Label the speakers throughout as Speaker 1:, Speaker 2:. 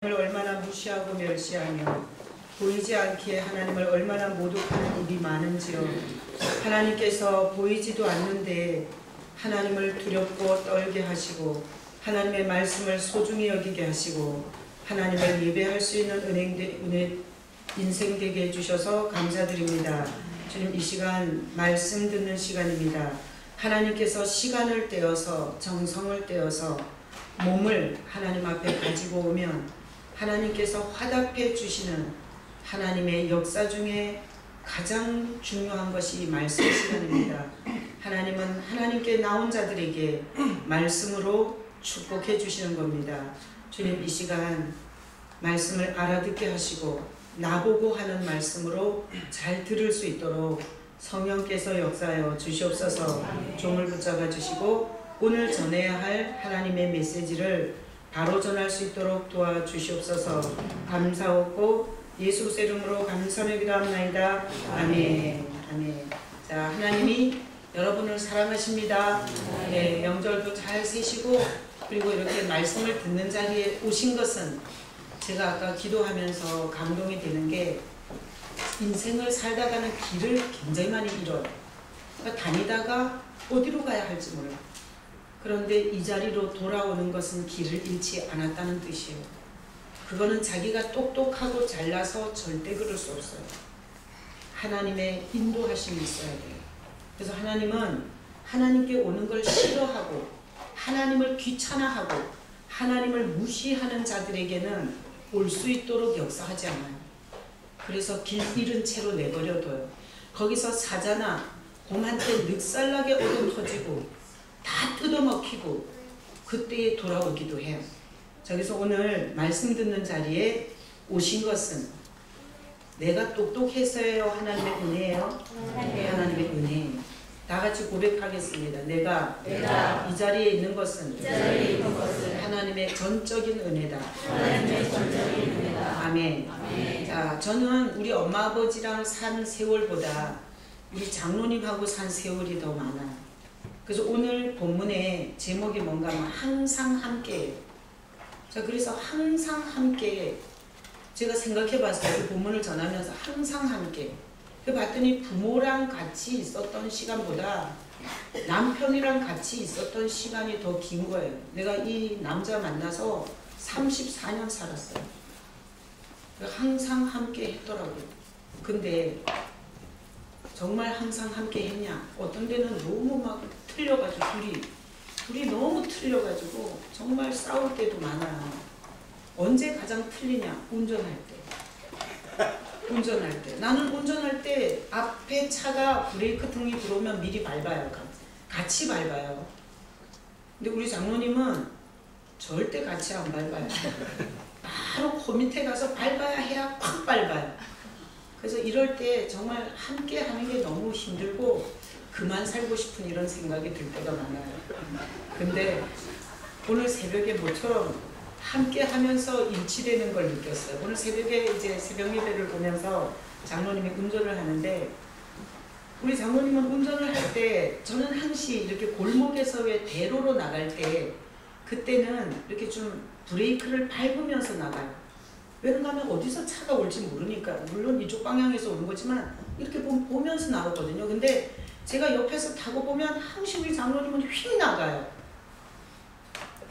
Speaker 1: 하나님을 얼마나 무시하고 멸시하며 보이지 않기에 하나님을 얼마나 모독하는 일이 많은지요. 하나님께서 보이지도 않는데 하나님을 두렵고 떨게 하시고 하나님의 말씀을 소중히 여기게 하시고 하나님을 예배할 수 있는 은혜 인생 되게 해주셔서 감사드립니다. 주님, 이 시간 말씀 듣는 시간입니다. 하나님께서 시간을 떼어서 정성을 떼어서 몸을 하나님 앞에 가지고 오면 하나님께서 화답해 주시는 하나님의 역사 중에 가장 중요한 것이 말씀 시간입니다. 하나님은 하나님께 나온 자들에게 말씀으로 축복해 주시는 겁니다. 주님, 이 시간 말씀을 알아듣게 하시고 나보고 하는 말씀으로 잘 들을 수 있도록 성령께서 역사하여 주시옵소서. 종을 붙잡아 주시고 오늘 전해야 할 하나님의 메시지를 바로 전할 수 있도록 도와주시옵소서. 감사하고 예수 그리스도의 이름으로 감사하며 기도합나이다. 아멘. 아멘. 자, 하나님이 여러분을 사랑하십니다. 네, 명절도 잘 세시고 그리고 이렇게 말씀을 듣는 자리에 오신 것은 제가 아까 기도하면서 감동이 되는 게 인생을 살다가는 길을 굉장히 많이 잃어요. 그러니까 다니다가 어디로 가야 할지 몰라요. 그런데 이 자리로 돌아오는 것은 길을 잃지 않았다는 뜻이에요. 그거는 자기가 똑똑하고 잘나서 절대 그럴 수 없어요. 하나님의 인도하심이 있어야 돼요. 그래서 하나님은 하나님께 오는 걸 싫어하고 하나님을 귀찮아하고 하나님을 무시하는 자들에게는 올 수 있도록 역사하지 않아요. 그래서 길 잃은 채로 내버려둬요. 거기서 사자나 곰한테 늑살나게 얻어 터지고 다 뜯어먹히고 그때에 돌아오기도 해요. 저기서 오늘 말씀 듣는 자리에 오신 것은 내가 똑똑해서요, 하나님의 은혜예요? 하나님의 은혜예요. 다 같이 고백하겠습니다. 내가 이 자리에 있는 것은 하나님의 전적인 은혜다. 아멘. 자, 저는 우리 엄마 아버지랑 산 세월보다 우리 장로님하고 산 세월이 더 많아요. 그래서 오늘 본문의 제목이 뭔가 하면 항상 함께. 자, 그래서 항상 함께 제가 생각해 봤어요. 이 본문을 전하면서 항상 함께. 봤더니 부모랑 같이 있었던 시간보다 남편이랑 같이 있었던 시간이 더 긴 거예요. 내가 이 남자 만나서 34년 살았어요. 항상 함께 했더라고요. 근데 정말 항상 함께 했냐? 어떤 데는 너무 막 틀려가지고 둘이 너무 틀려가지고 정말 싸울 때도 많아요. 언제 가장 틀리냐? 운전할 때. 운전할 때. 나는 운전할 때 앞에 차가 브레이크 등이 들어오면 미리 밟아요. 같이 밟아요. 근데 우리 장로님은 절대 같이 안 밟아요. 바로 그 밑에 가서 밟아야 해야 팍 밟아요. 그래서 이럴 때 정말 함께 하는 게 너무 힘들고 그만 살고 싶은 이런 생각이 들 때가 많아요. 근데 오늘 새벽에 모처럼 함께 하면서 일치되는 걸 느꼈어요. 오늘 새벽에 이제 새벽 예배를 보면서 장로님이 운전을 하는데 우리 장로님은 운전을 할 때 저는 항시 이렇게 골목에서 왜 대로로 나갈 때 그때는 이렇게 좀 브레이크를 밟으면서 나가요. 왜냐면 어디서 차가 올지 모르니까. 물론 이쪽 방향에서 오는 거지만 이렇게 보면서 나오거든요. 근데 제가 옆에서 타고 보면 항상 우리 장로님은 휙 나가요.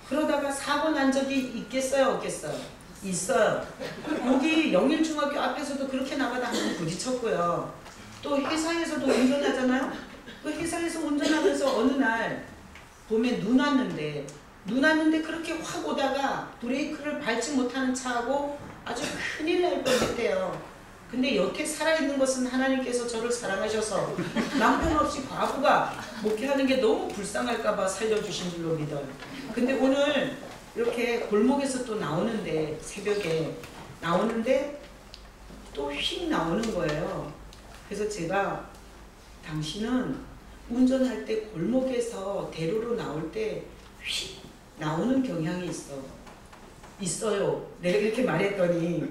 Speaker 1: 그러다가 사고 난 적이 있겠어요? 없겠어요? 있어요. 여기 영일중학교 앞에서도 그렇게 나가다 한번 부딪혔고요. 또 회사에서도 운전하잖아요. 그 회사에서 운전하면서 어느 날 봄에 눈 왔는데 그렇게 확 오다가 브레이크를 밟지 못하는 차하고 아주 큰일 날 뻔했대요. 근데 여태 살아있는 것은 하나님께서 저를 사랑하셔서 남편 없이 과부가 목회하는 게 너무 불쌍할까봐 살려주신 줄로 믿어요. 근데 오늘 이렇게 골목에서 또 나오는데 새벽에 나오는데 또 휙 나오는 거예요. 그래서 제가 당신은 운전할 때 골목에서 대로로 나올 때 휙 나오는 경향이 있어요. 내가 이렇게 말했더니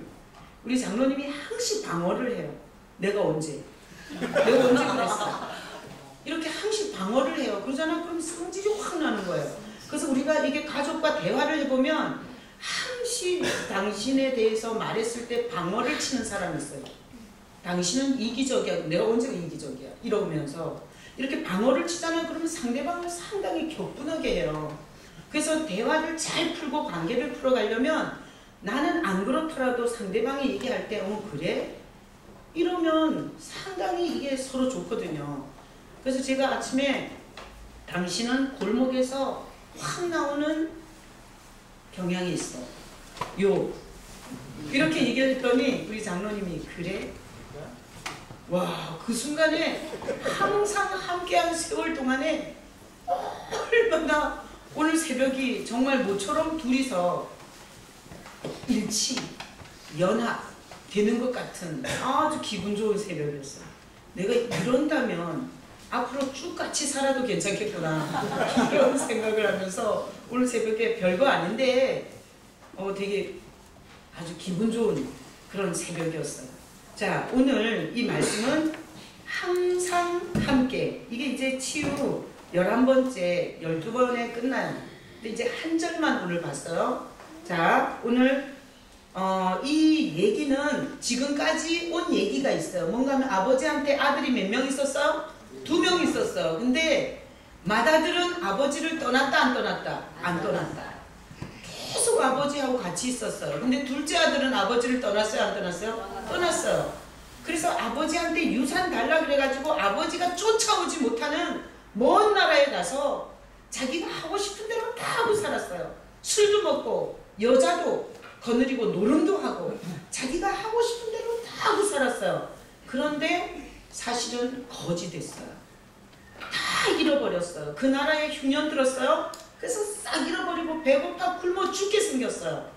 Speaker 1: 우리 장로님이 항상 방어를 해요. 내가 언제 그랬어? 이렇게 항상 방어를 해요. 그러잖아. 그럼 성질이 확 나는 거예요. 그래서 우리가 이게 가족과 대화를 해보면 반드시 당신에 대해서 말했을 때 방어를 치는 사람이 있어요. 당신은 이기적이야. 내가 언제가 이기적이야. 이러면서 이렇게 방어를 치잖아요. 그러면 상대방을 상당히 격분하게 해요. 그래서 대화를 잘 풀고 관계를 풀어가려면 나는 안 그렇더라도 상대방이 얘기할 때 그래? 이러면 상당히 이게 서로 좋거든요. 그래서 제가 아침에 당신은 골목에서 확 나오는 경향이 있어. 이렇게 얘기했더니 우리 장로님이 그래? 와, 그 순간에 항상 함께한 세월 동안에 얼마나 오늘 새벽이 정말 모처럼 둘이서 일치, 연합 되는 것 같은 아주 기분 좋은 새벽이었어요. 내가 이런다면 앞으로 쭉 같이 살아도 괜찮겠구나 이런 생각을 하면서 오늘 새벽에 별거 아닌데 되게 아주 기분 좋은 그런 새벽이었어요. 자, 오늘 이 말씀은 항상 함께, 이게 이제 치유 11번째 12번에 끝난, 근데 이제 한 절만 오늘 봤어요. 자, 오늘 이 얘기는 지금까지 온 얘기가 있어요. 뭔가 하면 아버지한테 아들이 몇 명 있었어요? 2명 있었어요. 근데 맏아들은 아버지를 떠났다 안 떠났다? 안 떠났다. 계속 아버지하고 같이 있었어요. 근데 둘째 아들은 아버지를 떠났어요? 안 떠났어요? 떠났어요. 그래서 아버지한테 유산 달라 그래가지고 아버지가 쫓아오지 못하는 먼 나라에 가서 자기가 하고 싶은 대로 다 하고 살았어요. 술도 먹고 여자도 거느리고 노름도 하고 자기가 하고 싶은 대로 다 하고 살았어요. 그런데 사실은 거지 됐어요. 다 잃어버렸어요. 그 나라에 흉년 들었어요. 그래서 싹 잃어버리고 배고파 굶어 죽게 생겼어요.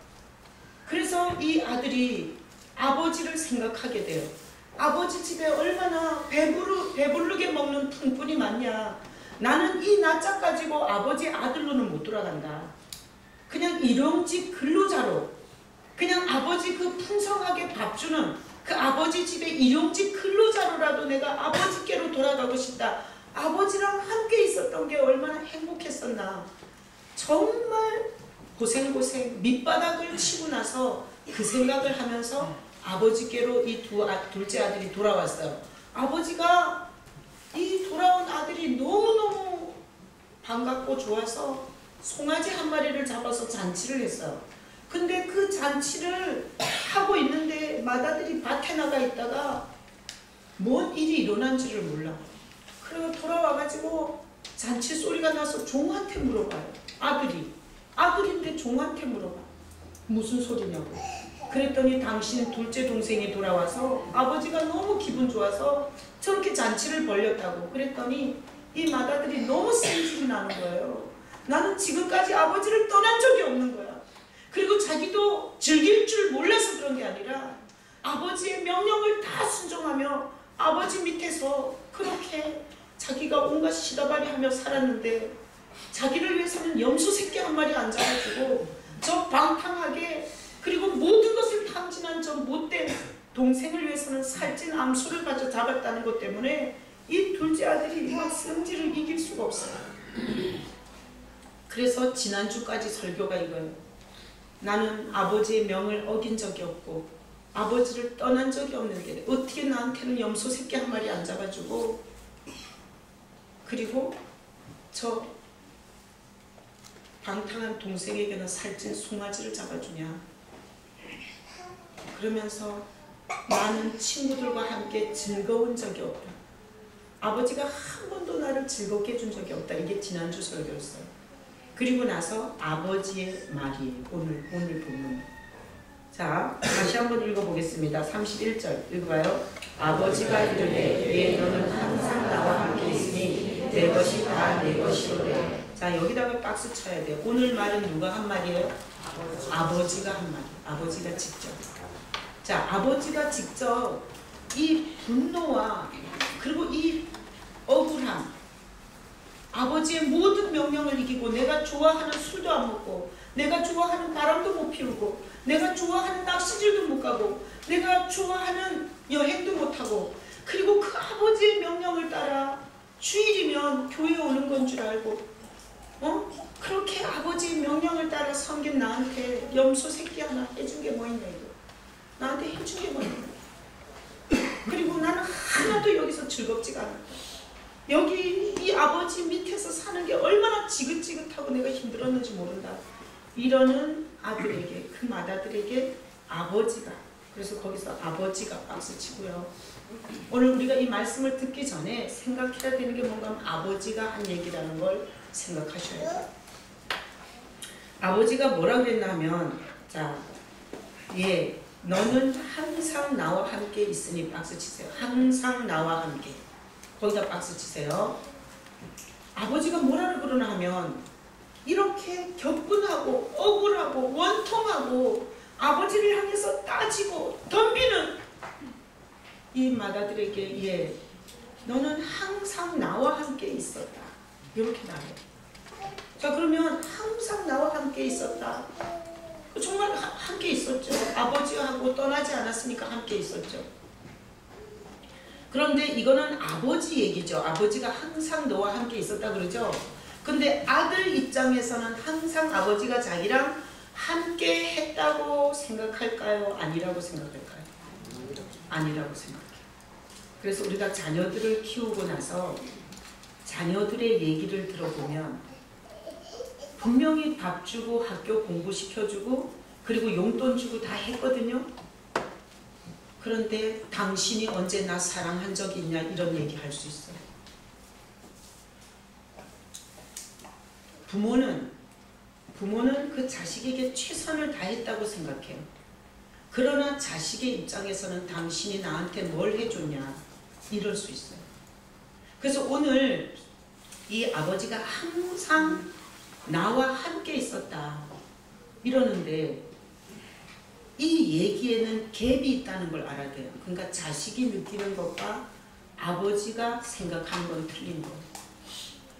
Speaker 1: 그래서 이 아들이 아버지를 생각하게 돼요. 아버지 집에 얼마나 배부르게 먹는 품꾼이 많냐. 나는 이 낯짝 가지고 아버지 아들로는 못 돌아간다. 그냥 일용직 근로자로, 그냥 아버지 그 풍성하게 밥 주는 그 아버지 집의 일용직 근로자로라도 내가 아버지께로 돌아가고 싶다. 아버지랑 함께 있었던 게 얼마나 행복했었나. 정말 고생 밑바닥을 치고 나서 그 생각을 하면서 아버지께로 이 둘째 아들이 돌아왔어요. 아버지가 이 돌아온 아들이 너무너무 반갑고 좋아서 송아지 한 마리를 잡아서 잔치를 했어요. 근데 그 잔치를 하고 있는데 맏아들이 밭에 나가 있다가 뭔 일이 일어난지를 몰라. 그리고 돌아와가지고 잔치 소리가 나서 종한테 물어봐요. 아들인데 종한테 물어봐. 무슨 소리냐고. 그랬더니 당신 둘째 동생이 돌아와서 아버지가 너무 기분 좋아서 저렇게 잔치를 벌렸다고. 그랬더니 이 맏아들이 너무 생질이 나는 거예요. 나는 지금까지 아버지를 떠난 적이 없는 거야. 그리고 자기도 즐길 줄 몰라서 그런 게 아니라 아버지의 명령을 다 순종하며 아버지 밑에서 그렇게 자기가 온갖 시다발이 하며 살았는데 자기를 위해서는 염소 새끼 한 마리 앉아가지고 저 방탕하게 그리고 모든 것을 탕진한 저 못된 동생을 위해서는 살찐 암소를 가져 잡았다는 것 때문에 이 둘째 아들이 막 성질을 이길 수가 없어요. 그래서 지난주까지 설교가 이거예요. 나는 아버지의 명을 어긴 적이 없고 아버지를 떠난 적이 없는데 어떻게 나한테는 염소 새끼 한 마리 안 잡아주고 그리고 저 방탕한 동생에게는 살찐 송아지를 잡아주냐. 그러면서 나는 친구들과 함께 즐거운 적이 없다. 아버지가 한 번도 나를 즐겁게 해준 적이 없다. 이게 지난주 설교였어요. 그리고 나서 아버지의 말이에요. 오늘 본문. 자, 다시 한번 읽어보겠습니다. 31절 읽어봐요. 아버지가 이르되 너는 항상 나와 함께 있으니 내 것이 다 내 것이로되. 자, 여기다가 박수 쳐야 돼요. 오늘 말은 누가 한 말이에요? 아버지가 한 말. 아버지가 직접. 자, 아버지가 직접 이 분노와 그리고 이 억울함, 아버지의 모든 명령을 이기고 내가 좋아하는 술도 안 먹고 내가 좋아하는 바람도 못 피우고 내가 좋아하는 낚시질도 못 가고 내가 좋아하는 여행도 못 하고 그리고 그 아버지의 명령을 따라 주일이면 교회에 오는 건 줄 알고 그렇게 아버지 명령을 따라 섬긴 나한테 염소 새끼 하나 해준 게 뭐 있냐 이거. 나한테 해준 게 뭐 있냐. 그리고 나는 하나도 여기서 즐겁지가 않아. 여기 이 아버지 밑에서 사는 게 얼마나 지긋지긋하고 내가 힘들었는지 모른다. 이러는 아들에게, 그 맏아들에게 아버지가, 그래서 거기서 아버지가 박수치고요. 오늘 우리가 이 말씀을 듣기 전에 생각해야 되는 게 뭔가 하면 아버지가 한 얘기라는 걸 생각하셔야 돼요. 아버지가 뭐라 그랬나 하면, 자, 너는 항상 나와 함께 있으니 박수 치세요. 항상 나와 함께. 거기다 박수 치세요. 아버지가 뭐라고 그러나 하면 이렇게 격분하고 억울하고 원통하고 아버지를 향해서 따지고 덤비는 이 맏아들에게 너는 항상 나와 함께 있었다. 이렇게 말해요. 자, 그러면 항상 나와 함께 있었다. 정말 함께 있었죠. 아버지하고 떠나지 않았으니까 함께 있었죠. 그런데 이거는 아버지 얘기죠. 아버지가 항상 너와 함께 있었다 그러죠. 근데 아들 입장에서는 항상 아버지가 자기랑 함께 했다고 생각할까요? 아니라고 생각할까요? 아니라고 생각해요. 그래서 우리가 자녀들을 키우고 나서 자녀들의 얘기를 들어보면 분명히 밥 주고 학교 공부시켜주고 그리고 용돈 주고 다 했거든요. 그런데 당신이 언제 나 사랑한 적이 있냐 이런 얘기 할 수 있어요. 부모는 그 자식에게 최선을 다했다고 생각해요. 그러나 자식의 입장에서는 당신이 나한테 뭘 해줬냐 이럴 수 있어요. 그래서 오늘 이 아버지가 항상 나와 함께 있었다 이러는데 이 얘기에는 갭이 있다는 걸 알아야 돼요. 그러니까 자식이 느끼는 것과 아버지가 생각하는 건 틀린 거예요.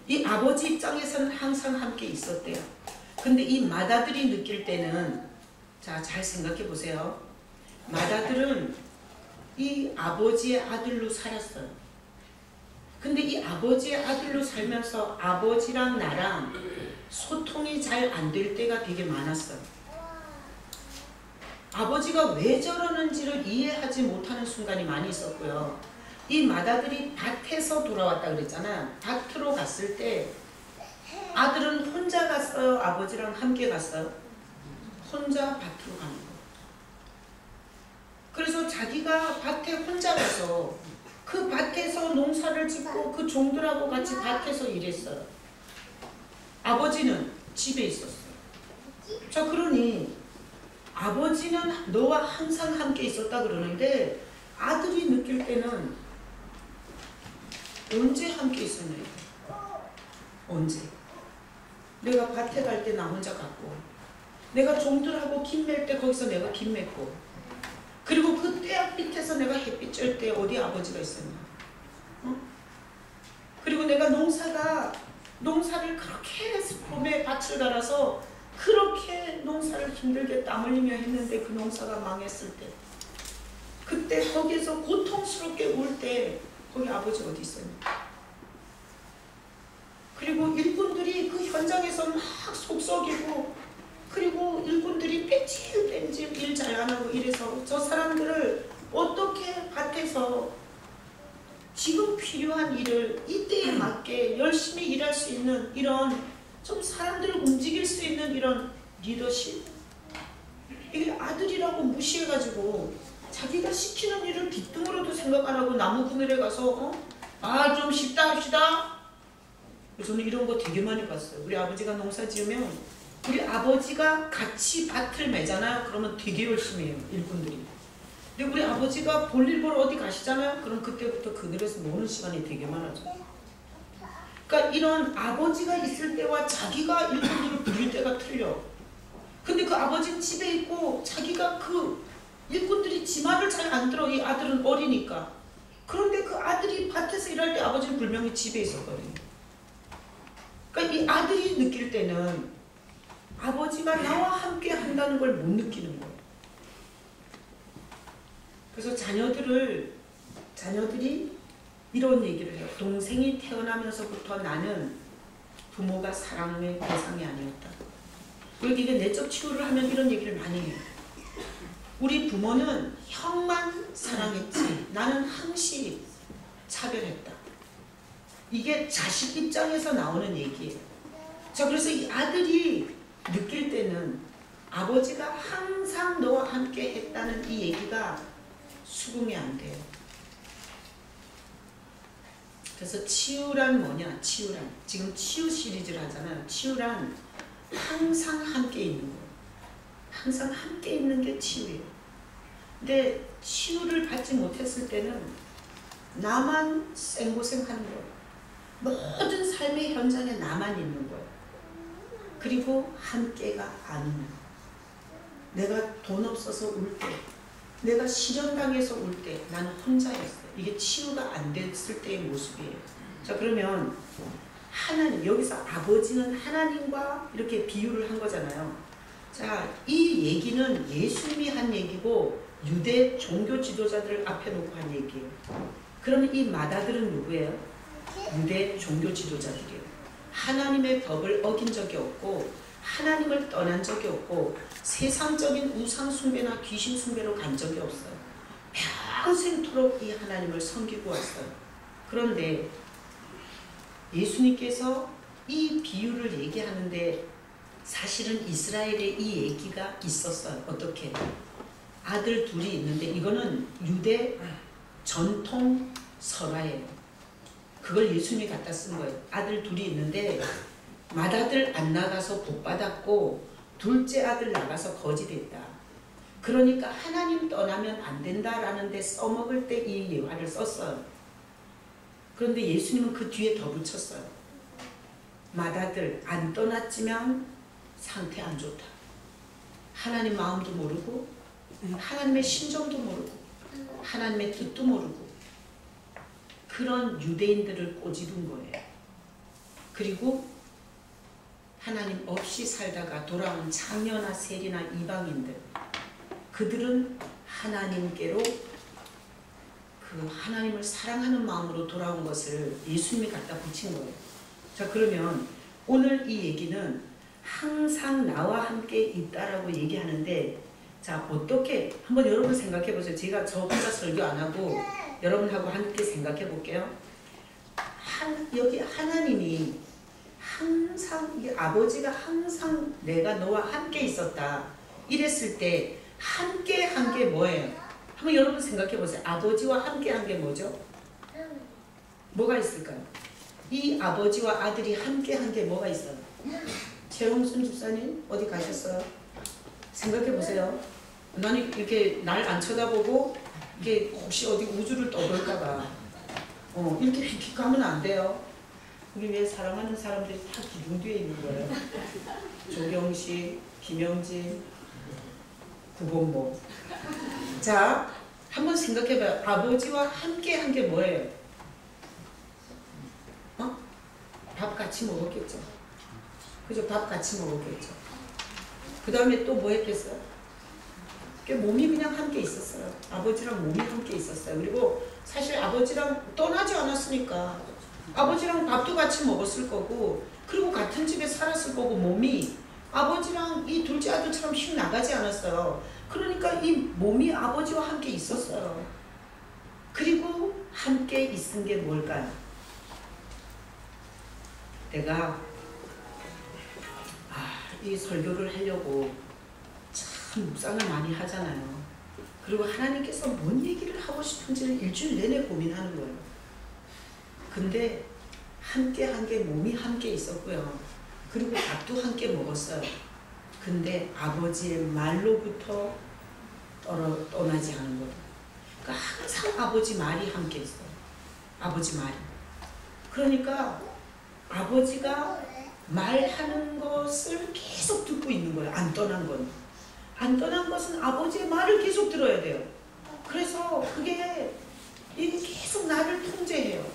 Speaker 1: 이 아버지 입장에서는 항상 함께 있었대요. 근데 이 맏아들이 느낄 때는, 자, 잘 생각해 보세요. 맏아들은 이 아버지의 아들로 살았어요. 근데 이 아버지의 아들로 살면서 아버지랑 나랑 소통이 잘 안 될 때가 되게 많았어요. 아버지가 왜 저러는지를 이해하지 못하는 순간이 많이 있었고요. 이 맏아들이 밭에서 돌아왔다 그랬잖아요. 밭으로 갔을 때 아들은 혼자 갔어요? 아버지랑 함께 갔어요? 혼자 밭으로 가는 거예요. 그래서 자기가 밭에 혼자 가서 그 밭에서 농사를 짓고 그 종들하고 같이 밭에서 일했어요. 아버지는 집에 있었어요. 자, 그러니 아버지는 너와 항상 함께 있었다 그러는데 아들이 느낄 때는 언제 함께 있었나요? 언제? 내가 밭에 갈 때 나 혼자 갔고, 내가 종들하고 김 맬 때 거기서 내가 김 맸고, 그리고 그 떼약 밑에서 내가 햇빛 쬐을 때 어디 아버지가 있었나? 그리고 내가 농사를 그렇게 해서 봄에 밭을 갈아서 그렇게 농사를 힘들게 땀 흘리며 했는데 그 농사가 망했을 때, 그때 거기에서 고통스럽게 울 때 거기 아버지 어디 있었냐? 그리고 일꾼들이 그 현장에서 막 속썩이고, 그리고 일꾼들이 뺀질뺀질 일 잘 안 하고 이래서 저 사람들을 어떻게 밭에서 지금 필요한 일을 이때에 맞게 열심히 일할 수 있는 이런 좀 사람들을 움직일 수 있는 이런 리더십, 이게 아들이라고 무시해가지고 자기가 시키는 일을 뒷등으로도 생각 안 하고 나무 그늘에 가서 좀 쉽다 합시다. 저는 이런 거 되게 많이 봤어요. 우리 아버지가 농사 지으면 우리 아버지가 같이 밭을 매잖아요. 그러면 되게 열심히 해요, 일꾼들이. 근데 우리 아버지가 볼일 보러 어디 가시잖아요. 그럼 그때부터 그늘에서 노는 시간이 되게 많아져요. 그러니까 이런 아버지가 있을 때와 자기가 일꾼들을 부릴 때가 틀려. 근데 그 아버지는 집에 있고 자기가 그 일꾼들이 지 말을 잘 안 들어. 이 아들은 어리니까. 그런데 그 아들이 밭에서 일할 때 아버지는 분명히 집에 있었거든요. 그러니까 이 아들이 느낄 때는 아버지가 나와 함께 한다는 걸 못 느끼는 거예요. 그래서 자녀들이 이런 얘기를 해요. 동생이 태어나면서부터 나는 부모가 사랑의 대상이 아니었다. 그리고 이게 내적 치유를 하면 이런 얘기를 많이 해요. 우리 부모는 형만 사랑했지 나는 항시 차별했다. 이게 자식 입장에서 나오는 얘기예요. 자, 그래서 이 아들이 느낄 때는 아버지가 항상 너와 함께 했다는 이 얘기가 수긍이 안 돼요. 그래서 치유란 뭐냐? 치유란 지금 치유 시리즈를 하잖아요. 치유란 항상 함께 있는 거예요. 항상 함께 있는 게 치유예요. 근데 치유를 받지 못했을 때는 나만 생고생하는 거예요. 모든 삶의 현장에 나만 있는 거예요. 그리고 함께가 아닌 내가 돈 없어서 울 때, 내가 실현당해서 울 때 나는 혼자였어요. 이게 치유가 안 됐을 때의 모습이에요. 자, 그러면 하나님, 여기서 아버지는 하나님과 이렇게 비유를 한 거잖아요. 자, 이 얘기는 예수님이 한 얘기고 유대 종교 지도자들 앞에 놓고 한 얘기예요. 그러면 이 마다들은 누구예요? 유대 종교 지도자들이에요. 하나님의 법을 어긴 적이 없고 하나님을 떠난 적이 없고 세상적인 우상 숭배나 귀신 숭배로 간 적이 없어요. 평생토록 이 하나님을 섬기고 왔어요. 그런데 예수님께서 이 비유를 얘기하는데 사실은 이스라엘에 이 얘기가 있었어요. 어떻게? 아들 둘이 있는데 이거는 유대 전통 설화예요. 그걸 예수님이 갖다 쓴 거예요. 아들 둘이 있는데 맏아들 안 나가서 복 받았고 둘째 아들 나가서 거지 됐다. 그러니까 하나님 떠나면 안 된다라는 데 써먹을 때 이 예화를 썼어요. 그런데 예수님은 그 뒤에 더 붙였어요. 맏아들 안 떠났지만 상태 안 좋다. 하나님 마음도 모르고 하나님의 심정도 모르고 하나님의 뜻도 모르고 그런 유대인들을 꼬집은 거예요. 그리고 하나님 없이 살다가 돌아온 장녀나 세리나 이방인들, 그들은 하나님께로 그 하나님을 사랑하는 마음으로 돌아온 것을 예수님이 갖다 붙인 거예요. 자, 그러면 오늘 이 얘기는 항상 나와 함께 있다라고 얘기하는데, 자, 어떻게 한번 여러분 생각해 보세요. 제가 저 혼자 설교 안 하고 여러분하고 함께 생각해 볼게요. 여기 하나님이 항상, 아버지가 항상 내가 너와 함께 있었다 이랬을 때 함께 한 게 뭐예요? 한번 여러분 생각해 보세요. 아버지와 함께 한 게 뭐죠? 뭐가 있을까요? 이 아버지와 아들이 함께 한 게 뭐가 있어요? 최홍순 집사님 어디 가셨어요? 생각해 보세요. 나는 이렇게 날 안 쳐다보고 이게 혹시 어디 우주를 떠돌까봐 이렇게 가면 안 돼요. 우리 왜 사랑하는 사람들이 다 기둥 뒤에 있는 거예요? 조경식, 김영진, 구본모. 자, 한번 생각해봐요. 아버지와 함께 한 게 뭐예요? 밥 같이 먹었겠죠. 그죠? 밥 같이 먹었겠죠. 그 다음에 또 뭐 했겠어요? 몸이 그냥 함께 있었어요. 아버지랑 몸이 함께 있었어요. 그리고 사실 아버지랑 떠나지 않았으니까 아버지랑 밥도 같이 먹었을 거고, 그리고 같은 집에 살았을 거고, 몸이 아버지랑 이 둘째 아들처럼 휙 나가지 않았어요. 그러니까 이 몸이 아버지와 함께 있었어요. 그리고 함께 있은 게 뭘까요? 내가 이 설교를 하려고 참 묵상을 많이 하잖아요. 그리고 하나님께서 뭔 얘기를 하고 싶은지를 일주일 내내 고민하는 거예요. 근데 함께 한 게 몸이 함께 있었고요. 그리고 밥도 함께 먹었어요. 근데 아버지의 말로부터 떠나지 않은 거예요. 그러니까 항상 아버지 말이 함께 있어요. 아버지 말이. 그러니까 아버지가 말하는 것을 계속 듣고 있는 거예요. 안 떠난 건. 안 떠난 것은 아버지의 말을 계속 들어야 돼요. 그래서 이게 계속 나를 통제해요.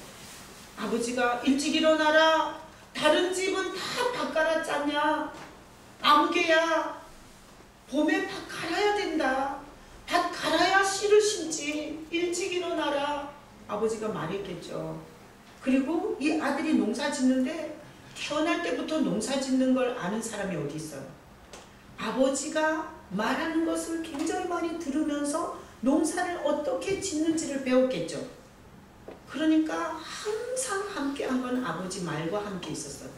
Speaker 1: 아버지가 일찍 일어나라. 다른 집은 다 밭 갈았잖냐. 아무개야. 봄에 밭 갈아야 된다. 밭 갈아야 씨를 심지. 일찍 일어나라. 아버지가 말했겠죠. 그리고 이 아들이 농사 짓는데 태어날 때부터 농사 짓는 걸 아는 사람이 어디 있어요? 아버지가 말하는 것을 굉장히 많이 들으면서 농사를 어떻게 짓는지를 배웠겠죠. 그러니까 항상 함께한 건 아버지 말과 함께 있었어요.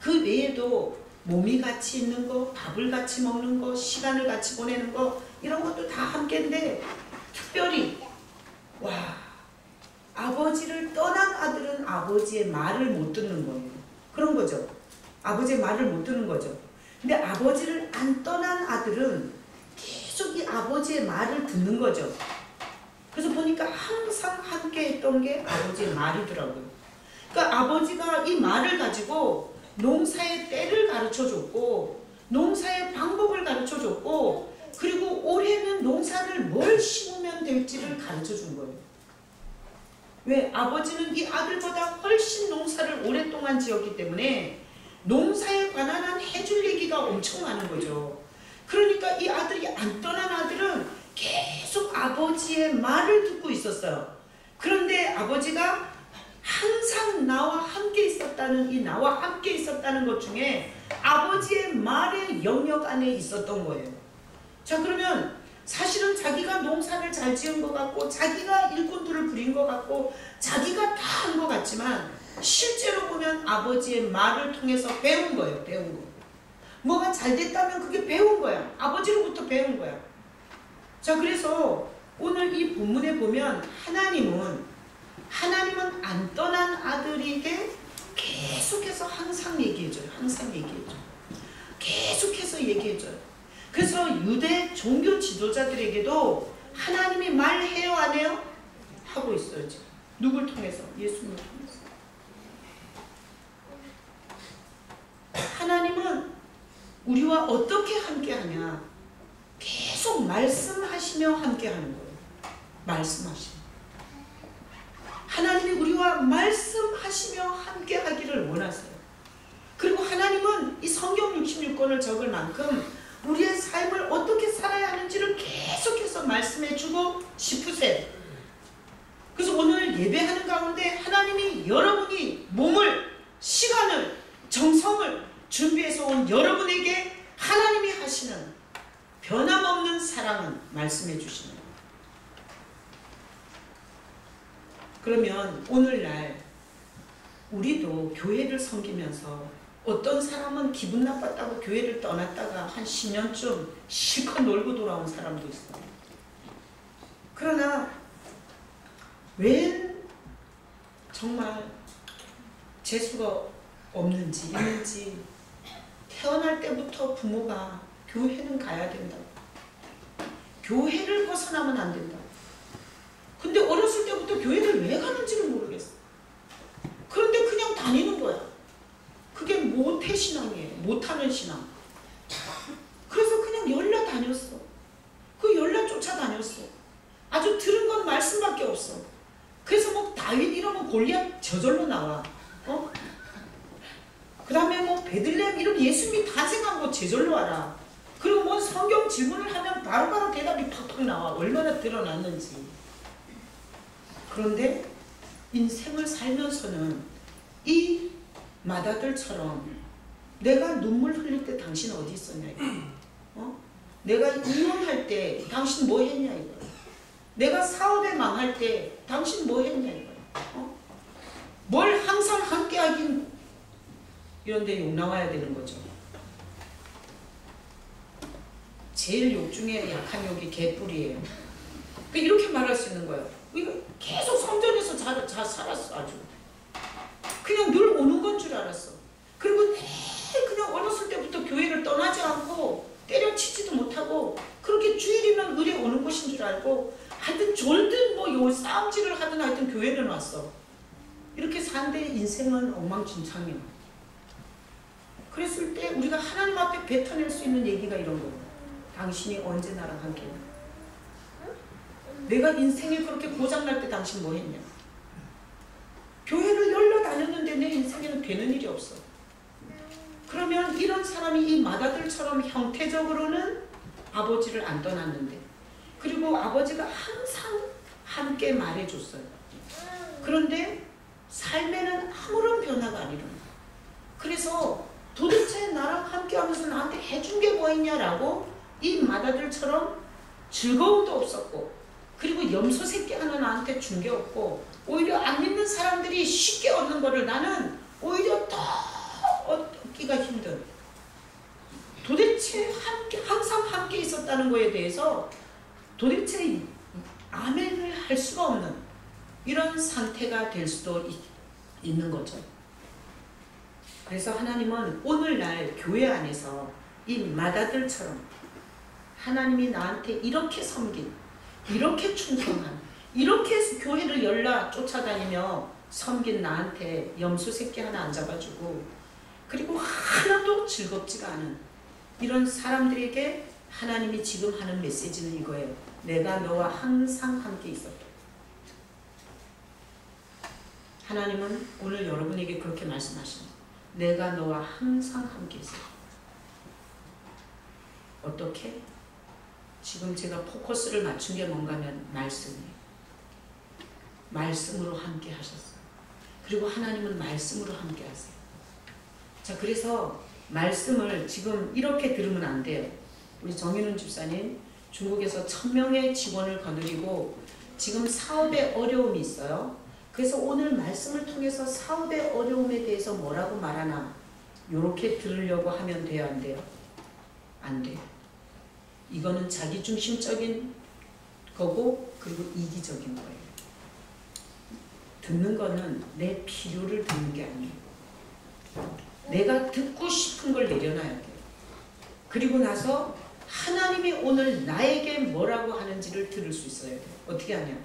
Speaker 1: 그 외에도 몸이 같이 있는 거, 밥을 같이 먹는 거, 시간을 같이 보내는 거, 이런 것도 다 함께인데 특별히 아버지를 떠난 아들은 아버지의 말을 못 듣는 거예요. 그런 거죠. 아버지의 말을 못 듣는 거죠. 근데 아버지를 안 떠난 아들은 계속 이 아버지의 말을 듣는 거죠. 그래서 보니까 항상 함께 했던 게 아버지의 말이더라고요. 그러니까 아버지가 이 말을 가지고 농사의 때를 가르쳐줬고 농사의 방법을 가르쳐줬고 그리고 올해는 농사를 뭘 심으면 될지를 가르쳐준 거예요. 왜? 아버지는 이 아들보다 훨씬 농사를 오랫동안 지었기 때문에 농사에 관한 한 해줄 얘기가 엄청 많은 거죠. 그러니까 이 아들이 안 떠난 아들은 계속 아버지의 말을 듣고 있었어요. 그런데 아버지가 항상 나와 함께 있었다는 이 나와 함께 있었다는 것 중에 아버지의 말의 영역 안에 있었던 거예요. 자, 그러면 사실은 자기가 농사를 잘 지은 것 같고 자기가 일꾼들을 부린 것 같고 자기가 다 한 것 같지만 실제로 보면 아버지의 말을 통해서 배운 거예요. 배운 거. 뭐가 잘 됐다면 그게 배운 거야. 아버지로부터 배운 거야. 자, 그래서 오늘 이 본문에 보면 하나님은 안 떠난 아들에게 계속해서 항상 얘기해줘요. 항상 얘기해줘요. 계속해서 얘기해줘요. 그래서 유대 종교 지도자들에게도 하나님이 말해요, 안 해요? 하고 있어요, 지금. 누굴 통해서? 예수님을 통해서. 하나님은 우리와 어떻게 함께하냐? 계속 말씀하시며 함께하는 거예요. 말씀하시며. 하나님이 우리와 말씀하시며 함께하기를 원하세요. 그리고 하나님은 이 성경 66권을 적을 만큼 우리의 삶을 어떻게 살아야 하는지를 계속해서 말씀해주고 싶으세요. 그래서 오늘 예배하는 가운데 하나님이 여러분이 몸을, 시간을, 정성을 준비해서 온 여러분에게 하나님이 하시는 변함없는 사랑은 말씀해 주시는 거예요. 그러면 오늘날 우리도 교회를 섬기면서 어떤 사람은 기분 나빴다고 교회를 떠났다가 한 10년쯤 실컷 놀고 돌아온 사람도 있어요. 그러나 왜 정말 재수가 없는지 있는지 태어날 때부터 부모가 교회는 가야 된다. 교회를 벗어나면 안 된다. 근데 어렸을 때부터 교회를 왜 가는지를 모르겠어. 그런데 그냥 다니는 거야. 그게 모태신앙이에요. 못하는 신앙. 그래서 그냥 열라 다녔어. 그 열라 쫓아다녔어. 아주 들은 건 말씀밖에 없어. 그래서 뭐 다윗 이러면 골리앗 저절로 나와. 그 다음에 뭐 베들레헴 이런 예수님이 탄생한 거 저절로 알아. 그리고 뭐 성경 질문을 하면 바로바로 대답이 팍팍 나와. 얼마나 드러났는지. 그런데 인생을 살면서는 이 마다들처럼 내가 눈물 흘릴 때 당신 어디 있었냐 이거. 내가 이혼할 때 당신 뭐 했냐 이거. 내가 사업에 망할 때 당신 뭐 했냐 이거. 뭘 항상 함께 하긴 이런데 욕 나와야 되는 거죠. 제일 욕 중에 약한 욕이 개뿔이에요. 이렇게 말할 수 있는 거예요. 이거 계속 성전에서 잘 살았어. 아주 그냥 늘 오는 건 줄 알았어. 그리고 그냥 어렸을 때부터 교회를 떠나지 않고 때려치지도 못하고 그렇게 주일이면 의뢰 오는 곳인 줄 알고 하여튼 졸든 뭐 요 싸움질을 하든 하여튼 교회를 왔어. 이렇게 산데 인생은 엉망진창이야. 그랬을 때 우리가 하나님 앞에 뱉어낼 수 있는 얘기가 이런 거예요. 당신이 언제 나랑 함께해? 내가 인생이 그렇게 고장날 때 당신 뭐 했냐? 교회를 열러 다녔는데 내 인생에는 되는 일이 없어. 그러면 이런 사람이 이 마다들처럼 형태적으로는 아버지를 안 떠났는데 그리고 아버지가 항상 함께 말해줬어요. 그런데 삶에는 아무런 변화가 안 일어나. 그래서 도대체 나랑 함께하면서 나한테 해준 게 뭐 있냐라고 이 맏아들처럼 즐거움도 없었고, 그리고 염소 새끼 하나 나한테 준 게 없고, 오히려 안 믿는 사람들이 쉽게 얻는 거를 나는 오히려 더 얻기가 힘든, 도대체 항상 함께 있었다는 거에 대해서 도대체 아멘을 할 수가 없는 이런 상태가 될 수도 있는 거죠. 그래서 하나님은 오늘날 교회 안에서 이 맏아들처럼 하나님이 나한테 이렇게 섬긴, 이렇게 충성한, 이렇게 교회를 열라 쫓아다니며 섬긴 나한테 염소 새끼 하나 안 잡아주고, 그리고 하나도 즐겁지가 않은 이런 사람들에게 하나님이 지금 하는 메시지는 이거예요. 내가 너와 항상 함께 있었다. 하나님은 오늘 여러분에게 그렇게 말씀하십니다. 내가 너와 항상 함께 있었다. 어떻게? 지금 제가 포커스를 맞춘 게 뭔가 하면 말씀이에요. 말씀으로 함께 하셨어요. 그리고 하나님은 말씀으로 함께 하세요. 자, 그래서 말씀을 지금 이렇게 들으면 안 돼요. 우리 정윤훈 집사님 중국에서 1000명의 직원을 거느리고 지금 사업에 어려움이 있어요. 그래서 오늘 말씀을 통해서 사업의 어려움에 대해서 뭐라고 말하나 이렇게 들으려고 하면 돼요, 안 돼요? 안 돼요. 이거는 자기중심적인 거고, 그리고 이기적인 거예요. 듣는 거는 내 필요를 듣는 게 아니에요. 내가 듣고 싶은 걸 내려놔야 돼요. 그리고 나서 하나님이 오늘 나에게 뭐라고 하는지를 들을 수 있어야 돼요. 어떻게 하냐?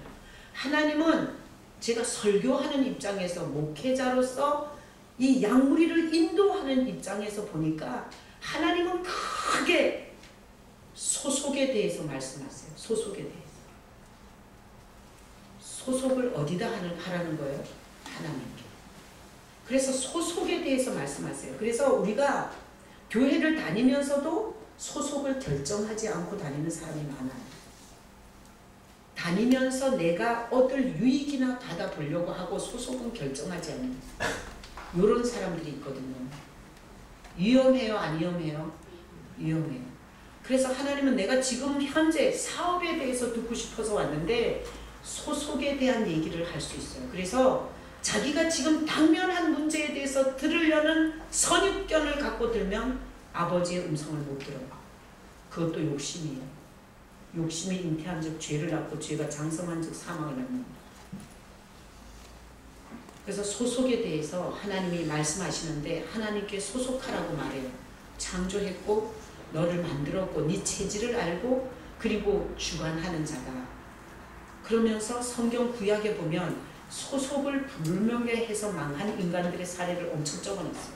Speaker 1: 하나님은 제가 설교하는 입장에서, 목회자로서 이 양무리를 인도하는 입장에서 보니까 하나님은 크게 소속에 대해서 말씀하세요. 소속에 대해서. 소속을 어디다 하라는 거예요? 하나님께. 그래서 소속에 대해서 말씀하세요. 그래서 우리가 교회를 다니면서도 소속을 결정하지 않고 다니는 사람이 많아요. 다니면서 내가 얻을 유익이나 받아보려고 하고 소속은 결정하지 않는 이런 사람들이 있거든요. 위험해요? 안 위험해요? 위험해요. 그래서 하나님은 내가 지금 현재 사업에 대해서 듣고 싶어서 왔는데 소속에 대한 얘기를 할 수 있어요. 그래서 자기가 지금 당면한 문제에 대해서 들으려는 선입견을 갖고 들면 아버지의 음성을 못 들어요. 그것도 욕심이에요. 욕심이 잉태한 즉 죄를 낳고 죄가 장성한 즉 사망을 낳는다. 그래서 소속에 대해서 하나님이 말씀하시는데 하나님께 소속하라고 말해요. 창조했고 너를 만들었고 네 체질을 알고 그리고 주관하는 자다. 그러면서 성경 구약에 보면 소속을 불명예해서 망한 인간들의 사례를 엄청 적어놨어요.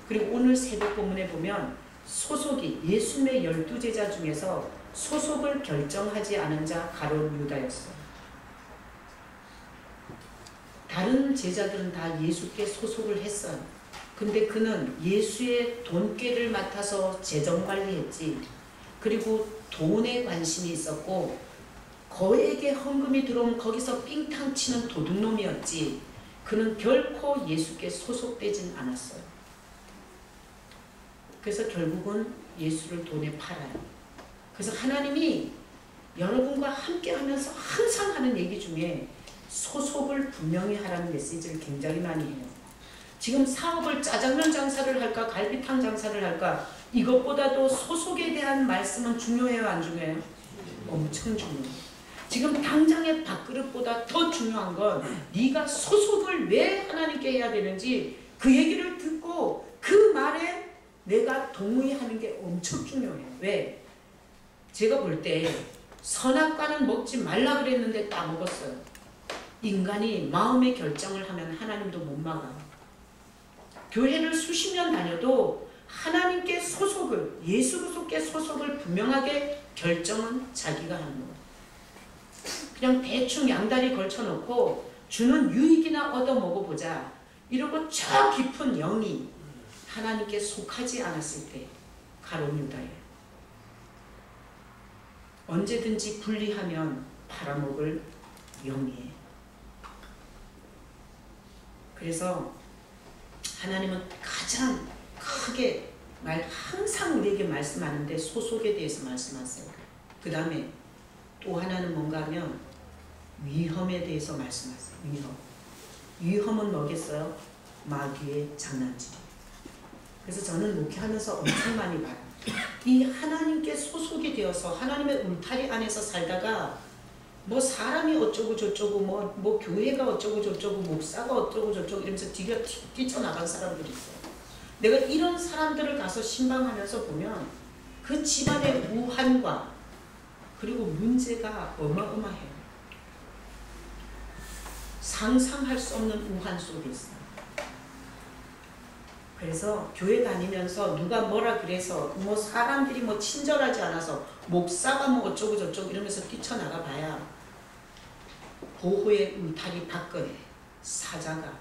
Speaker 1: 그리고 오늘 새벽 본문에 보면 소속이 예수님의 12제자 중에서 소속을 결정하지 않은 자 가룟 유다였어요. 다른 제자들은 다 예수께 소속을 했어요. 근데 그는 예수의 돈꾀를 맡아서 재정관리했지, 그리고 돈에 관심이 있었고 거액의 헌금이 들어오면 거기서 삥탕 치는 도둑놈이었지, 그는 결코 예수께 소속되진 않았어요. 그래서 결국은 예수를 돈에 팔아요. 그래서 하나님이 여러분과 함께 하면서 항상 하는 얘기 중에 소속을 분명히 하라는 메시지를 굉장히 많이 해요. 지금 사업을 짜장면 장사를 할까 갈비탕 장사를 할까, 이것보다도 소속에 대한 말씀은 중요해요, 안 중요해요? 엄청 중요해요. 지금 당장의 밥그릇보다 더 중요한 건 네가 소속을 왜 하나님께 해야 되는지 그 얘기를 듣고 그 말에 내가 동의하는 게 엄청 중요해요. 왜? 제가 볼 때 선악과는 먹지 말라 그랬는데 딱 먹었어요. 인간이 마음의 결정을 하면 하나님도 못 막아요. 교회를 수십 년 다녀도 하나님께 소속을, 예수 그리스도께 소속을 분명하게 결정은 자기가 하는 거예요. 그냥 대충 양다리 걸쳐놓고 주는 유익이나 얻어 먹어보자 이러고 저 깊은 영이 하나님께 속하지 않았을 때 가룟 유다예요. 언제든지 분리하면 팔아먹을 영이에요. 그래서 하나님은 가장 크게 항상 우리에게 말씀하는데 소속에 대해서 말씀하세요. 그 다음에 또 하나는 뭔가 하면 위험에 대해서 말씀하세요. 위험은 뭐겠어요? 마귀의 장난질. 그래서 저는 목회하면서 엄청 많이 봐요. 이 하나님께 소속이 되어서 하나님의 울타리 안에서 살다가 뭐 사람이 어쩌고 저쩌고 뭐 교회가 어쩌고 저쩌고 목사가 어쩌고 저쩌고 이러면서 뛰쳐나간 사람들이 있어요. 내가 이런 사람들을 가서 신방하면서 보면 그 집안의 우환과 그리고 문제가 어마어마해요. 상상할 수 없는 우환 속에 있어요. 그래서 교회 다니면서 누가 뭐라 그래서 뭐 사람들이 뭐 친절하지 않아서 목사가 뭐 어쩌고 저쩌고 이러면서 뛰쳐나가 봐야 보호의 울타리 밖은 사자가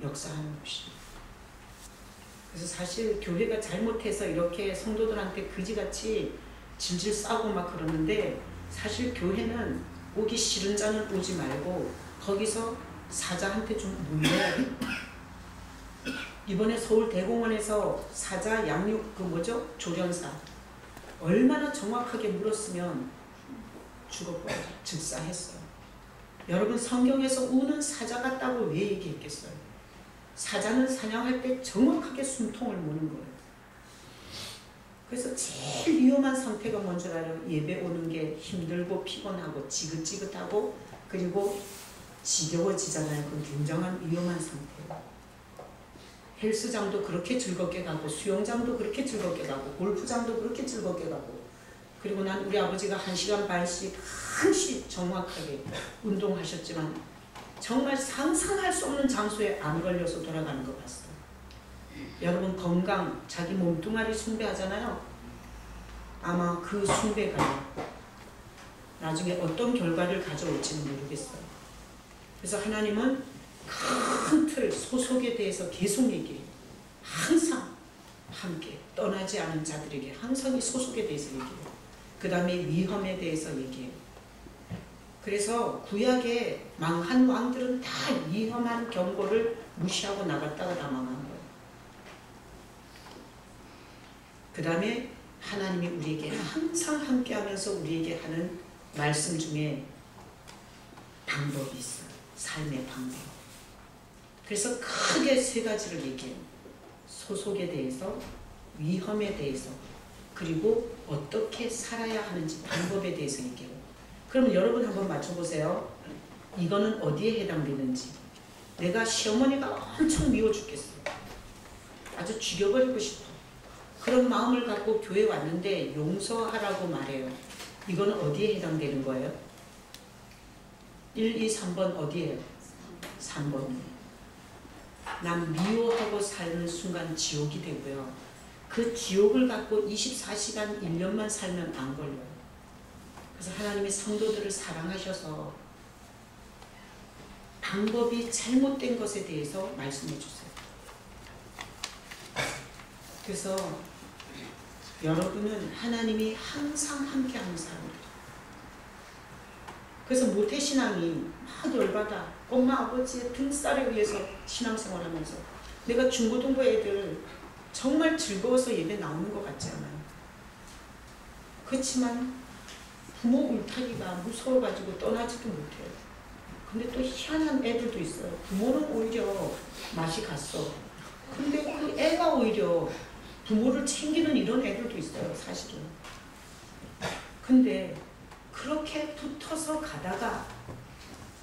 Speaker 1: 역사하는 것입니다. 그래서 사실 교회가 잘못해서 이렇게 성도들한테 그지같이 질질 싸고 막 그러는데 사실 교회는 오기 싫은 자는 오지 말고 거기서 사자한테 좀 물려야 돼요. 이번에 서울대공원에서 사자 양육 조련사 얼마나 정확하게 물었으면 죽었고요. 즉사했어요. 여러분 성경에서 우는 사자 같다고 왜 얘기했겠어요? 사자는 사냥할 때 정확하게 숨통을 무는 거예요. 그래서 제일 위험한 상태가 뭔지 알아요? 예배 오는 게 힘들고 피곤하고 지긋지긋하고 그리고 지겨워지잖아요. 그 굉장한 위험한 상태예요. 헬스장도 그렇게 즐겁게 가고 수영장도 그렇게 즐겁게 가고 골프장도 그렇게 즐겁게 가고 그리고 난 우리 아버지가 1시간 반씩 정확하게 운동하셨지만 정말 상상할 수 없는 장소에 암 걸려서 돌아가는 거 봤어요. 여러분 건강, 자기 몸뚱아리 숭배하잖아요. 아마 그 숭배가 나중에 어떤 결과를 가져올지는 모르겠어요. 그래서 하나님은 큰 틀 소속에 대해서 계속 얘기해요. 항상 함께 떠나지 않은 자들에게 항상 이 소속에 대해서 얘기해요. 그 다음에 위험에 대해서 얘기해요. 그래서 구약의 망한 왕들은 다 위험한 경고를 무시하고 나갔다가 다 망한 거예요. 그 다음에 하나님이 우리에게 항상 함께하면서 우리에게 하는 말씀 중에 방법이 있어요. 삶의 방법. 그래서 크게 3가지를 얘기해요. 소속에 대해서, 위험에 대해서, 그리고 어떻게 살아야 하는지 방법에 대해서 얘기해요. 그럼 여러분 한번 맞춰보세요. 이거는 어디에 해당되는지. 내가 시어머니가 엄청 미워 죽겠어요. 아주 죽여버리고 싶어. 그런 마음을 갖고 교회 왔는데 용서하라고 말해요. 이거는 어디에 해당되는 거예요? 1, 2, 3번 어디에요? 3번이에요. 난 미워하고 살는 순간 지옥이 되고요. 그 지옥을 갖고 24시간 1년만 살면 안 걸려요. 그래서 하나님이 성도들을 사랑하셔서 방법이 잘못된 것에 대해서 말씀해 주세요. 그래서 여러분은 하나님이 항상 함께하는 사람이에요. 그래서 모태신앙이 막 열받아. 엄마 아버지의 등살에 의해서 신앙생활하면서 내가 중고등부 애들 정말 즐거워서 예배 나오는 것 같지 않아요? 그렇지만 부모 울타리가 무서워가지고 떠나지도 못해요. 근데 또 희한한 애들도 있어요. 부모는 오히려 맛이 갔어. 근데 그 애가 오히려 부모를 챙기는 이런 애들도 있어요. 사실은. 근데 그렇게 붙어서 가다가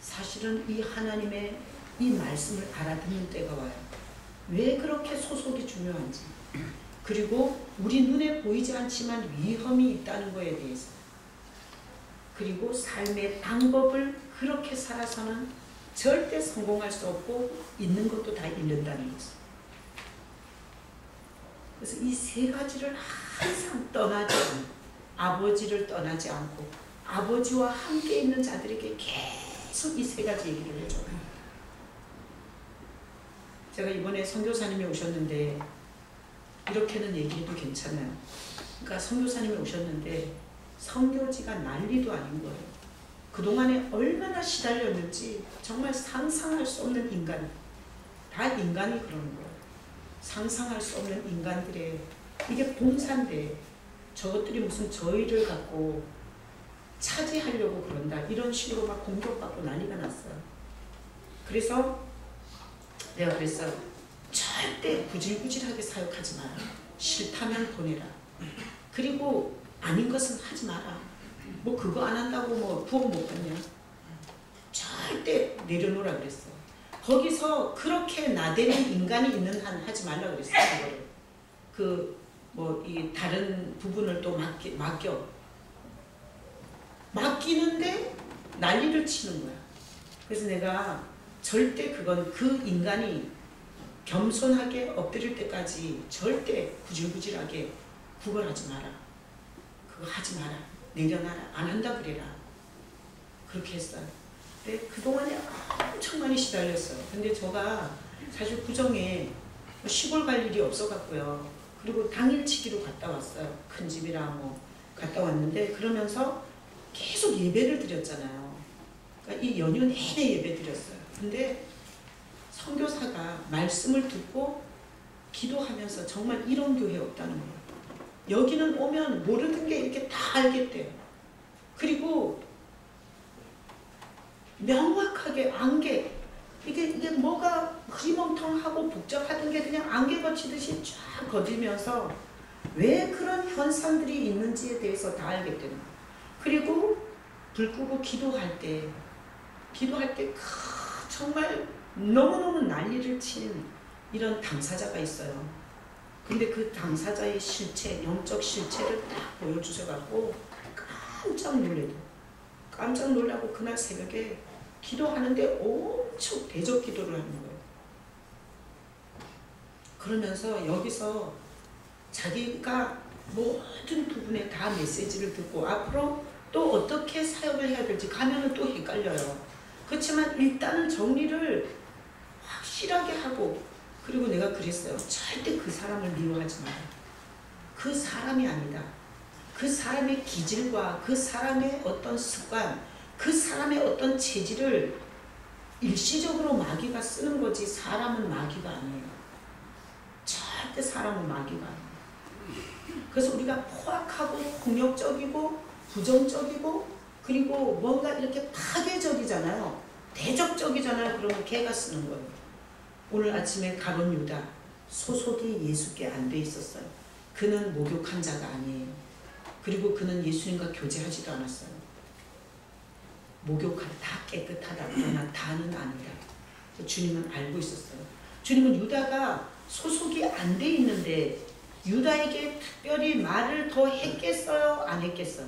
Speaker 1: 사실은 이 하나님의 이 말씀을 알아듣는 때가 와요. 왜 그렇게 소속이 중요한지, 그리고 우리 눈에 보이지 않지만 위험이 있다는 것에 대해서, 그리고 삶의 방법을 그렇게 살아서는 절대 성공할 수 없고 있는 것도 다 잃는다는 거죠. 그래서 이 3가지를 항상 떠나지 않고, 아버지를 떠나지 않고 아버지와 함께 있는 자들에게 계속 이 3가지 얘기를 해줘요. 제가 이번에 선교사님이 오셨는데 이렇게는 얘기해도 괜찮아요. 그러니까 선교사님이 오셨는데 선교지가 난리도 아닌 거예요. 그동안에 얼마나 시달렸는지 정말 상상할 수 없는 인간, 다 인간이 그러는 거예요. 상상할 수 없는 인간들의 이게 봉사인데 저것들이 무슨 저희를 갖고 차지하려고 그런다 이런 식으로 막 공격받고 난리가 났어요. 그래서 내가 그랬어요. 절대 구질구질하게 사역하지 마라. 싫다면 보내라. 그리고 아닌 것은 하지 마라. 뭐 그거 안 한다고 뭐 부업 못 받냐. 절대 내려놓으라 그랬어. 거기서 그렇게 나대는 인간이 있는 한 하지 말라 그랬어. 그거를. 이 다른 부분을 또 맡기는데 난리를 치는 거야. 그래서 내가 절대 그 인간이 겸손하게 엎드릴 때까지 절대 구질구질하게 구걸하지 마라. 그거 하지 마라. 내려놔라. 안 한다 그래라. 그렇게 했어요. 근데 그동안에 엄청 많이 시달렸어요. 근데 제가 사실 구정에 시골 갈 일이 없어갖고요. 그리고 당일치기로 갔다 왔어요. 큰 집이라 뭐 갔다 왔는데 그러면서 계속 예배를 드렸잖아요. 그러니까 이 연휴 내내 예배 드렸어요. 근데 선교사가 말씀을 듣고 기도하면서 정말 이런 교회 없다는 거예요. 여기는 오면 모르는 게 이렇게 다 알겠대요. 그리고 명확하게 안개, 이게 뭐가 흐리멍텅하고 복잡하던 게 그냥 안개 거치듯이 쫙 거지면서 왜 그런 현상들이 있는지에 대해서 다 알겠대요. 그리고 불 끄고 기도할 때 정말 너무너무 난리를 친 이런 당사자가 있어요. 근데 그 당사자의 실체, 영적 실체를 딱 보여주셔갖고 깜짝 놀라고 그날 새벽에 기도하는데 엄청 대적 기도를 하는 거예요. 그러면서 여기서 자기가 모든 부분에 다 메시지를 듣고 앞으로 또 어떻게 사역을 해야 될지 가면은 또 헷갈려요. 그렇지만 일단은 정리를 확실하게 하고, 그리고 내가 그랬어요. 절대 그 사람을 미워하지 마라. 그 사람이 아니다. 그 사람의 기질과 그 사람의 어떤 습관, 그 사람의 어떤 체질을 일시적으로 마귀가 쓰는 거지 사람은 마귀가 아니에요. 절대 사람은 마귀가 아니에요. 그래서 우리가 포악하고 폭력적이고 부정적이고 그리고 뭔가 이렇게 파괴적이잖아요. 대적적이잖아요. 그러면 걔가 쓰는 거예요. 오늘 아침에 가룟 유다 소속이 예수께 안 돼 있었어요. 그는 목욕한 자가 아니에요. 그리고 그는 예수님과 교제하지도 않았어요. 목욕한 다 깨끗하다 그러나 다는 아니다. 주님은 알고 있었어요. 주님은 유다가 소속이 안 돼 있는데 유다에게 특별히 말을 더 했겠어요? 안 했겠어요?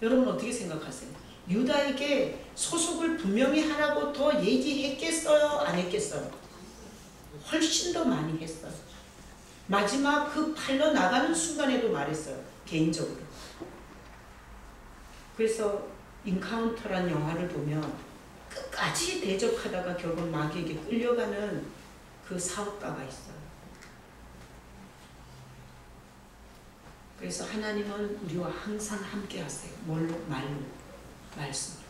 Speaker 1: 여러분 어떻게 생각하세요? 유다에게 소속을 분명히 하라고 더 얘기했겠어요? 안 했겠어요? 훨씬 더 많이 했어요. 마지막 그 팔러 나가는 순간에도 말했어요. 개인적으로. 그래서 인카운터란 영화를 보면 끝까지 대적하다가 결국 마귀에게 끌려가는 그 사업가가 있어요. 그래서 하나님은 우리와 항상 함께 하세요. 뭘로? 말로. 말씀으로.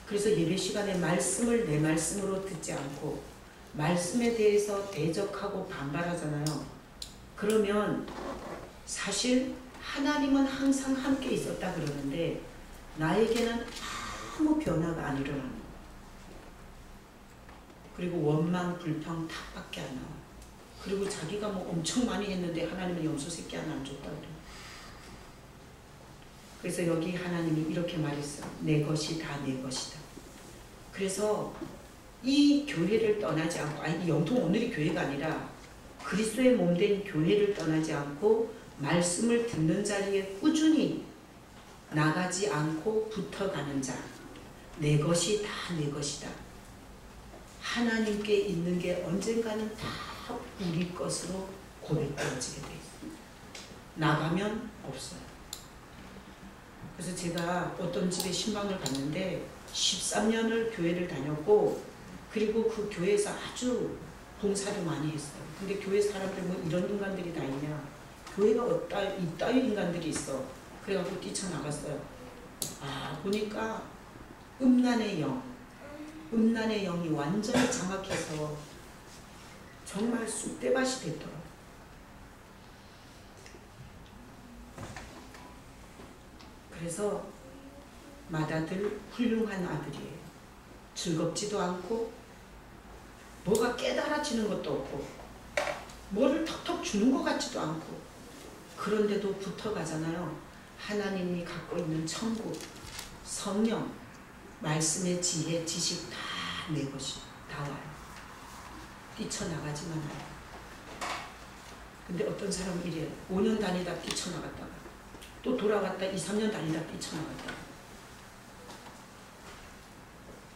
Speaker 1: 그래서 예배 시간에 말씀을 내 말씀으로 듣지 않고 말씀에 대해서 대적하고 반발하잖아요. 그러면 사실 하나님은 항상 함께 있었다 그러는데 나에게는 아무 변화가 안 일어나는 거예요. 그리고 원망, 불평, 탓밖에 안 나와요. 그리고 자기가 뭐 엄청 많이 했는데 하나님은 염소 새끼 하나 안 줬다 그래요. 그래서 여기 하나님이 이렇게 말했어요. 내 것이 다 내 것이다. 그래서 이 교회를 떠나지 않고, 이 영통 오늘이 교회가 아니라 그리스도의 몸된 교회를 떠나지 않고 말씀을 듣는 자리에 꾸준히 나가지 않고 붙어가는 자, 내 것이 다 내 것이다. 하나님께 있는 게 언젠가는 다 우리 것으로 고백되어지게 돼 있어요. 나가면 없어요. 그래서 제가 어떤 집에 신방을 갔는데 13년을 교회를 다녔고 그리고 그 교회에서 아주 봉사를 많이 했어요. 근데 교회 사람들 뭐 이런 인간들이 다 있냐. 교회가 이따위 인간들이 있어. 그래갖고 뛰쳐나갔어요. 보니까 음란의 영이 완전히 장악해서 정말 쑥대밭이 됐더라고요. 그래서 맏아들 훌륭한 아들이에요. 즐겁지도 않고 뭐가 깨달아지는 것도 없고 뭐를 턱턱 주는 것 같지도 않고 그런데도 붙어가잖아요. 하나님이 갖고 있는 천국, 성령, 말씀의 지혜, 지식 다 내 것이 다 와요. 뛰쳐나가지만 해요. 근데 어떤 사람은 이래요. 5년 다니다 뛰쳐나갔다가 또 돌아갔다 2, 3년 다니다 뛰쳐나갔다가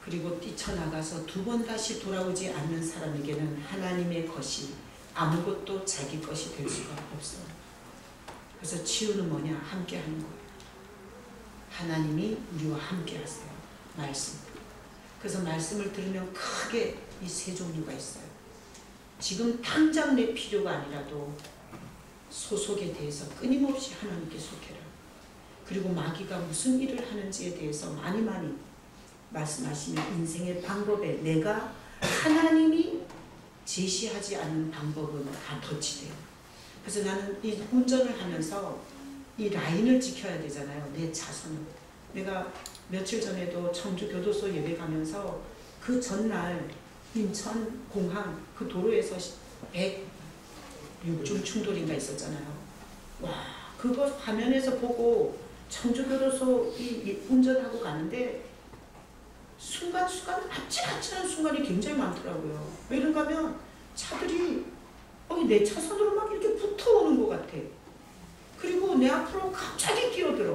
Speaker 1: 그리고 뛰쳐나가서 2번 다시 돌아오지 않는 사람에게는 하나님의 것이 아무것도 자기 것이 될 수가 없어요. 그래서 치유는 뭐냐? 함께 하는 거예요. 하나님이 우리와 함께 하세요. 말씀. 그래서 말씀을 들으면 크게 이 세 종류가 있어요. 지금 당장 내 필요가 아니라도 소속에 대해서 끊임없이 하나님께 속해라. 그리고 마귀가 무슨 일을 하는지에 대해서 많이 말씀하시면 인생의 방법에 내가 하나님이 제시하지 않는 방법은 다 덧치돼요. 그래서 나는 이 운전을 하면서 이 라인을 지켜야 되잖아요. 내 차선을. 내가 며칠 전에도 청주교도소 예배 가면서 그 전날 인천 공항 그 도로에서 106중 충돌인가 있었잖아요. 와, 그거 화면에서 보고 청주교도소 운전하고 가는데 순간순간 아찔아찔한 순간이 굉장히 많더라고요. 왜 그런가 하면 차들이 내 차선으로 막 이렇게 붙어오는 것 같아. 그리고 내 앞으로 갑자기 끼어들어.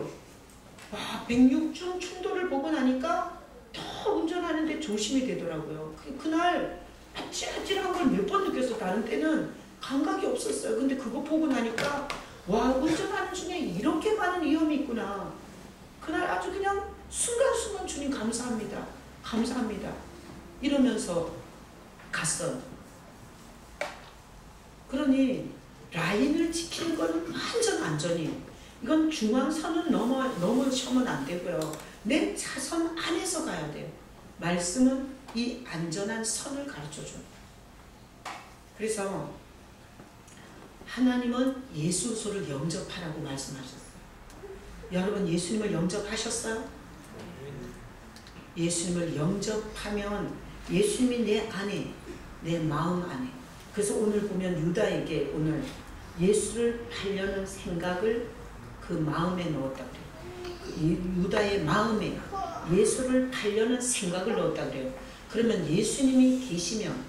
Speaker 1: 와, 106중 충돌을 보고 나니까 더 운전하는데 조심이 되더라고요. 그날 아찔아찔한 걸 몇 번 느꼈어. 다른 때는 감각이 없었어요. 근데 그거 보고 나니까 와, 운전하는 중에 이렇게 많은 위험이 있구나. 그날 아주 그냥 순간순간 주님 감사합니다. 감사합니다. 이러면서 갔어요. 그러니 라인을 지키는 건 완전 안전이에요. 이건 중앙선은 넘어서면 안 되고요. 내 차선 안에서 가야 돼요. 말씀은 이 안전한 선을 가르쳐줘요. 그래서 하나님은 예수소를 영접하라고 말씀하셨어요. 여러분 예수님을 영접하셨어요? 예수님을 영접하면 예수님이 내 안에, 내 마음 안에. 그래서 오늘 보면 유다에게 오늘 예수를 팔려는 생각을 그 마음에 넣었다 그래요. 유다의 마음에 예수를 팔려는 생각을 넣었다 그래요. 그러면 예수님이 계시면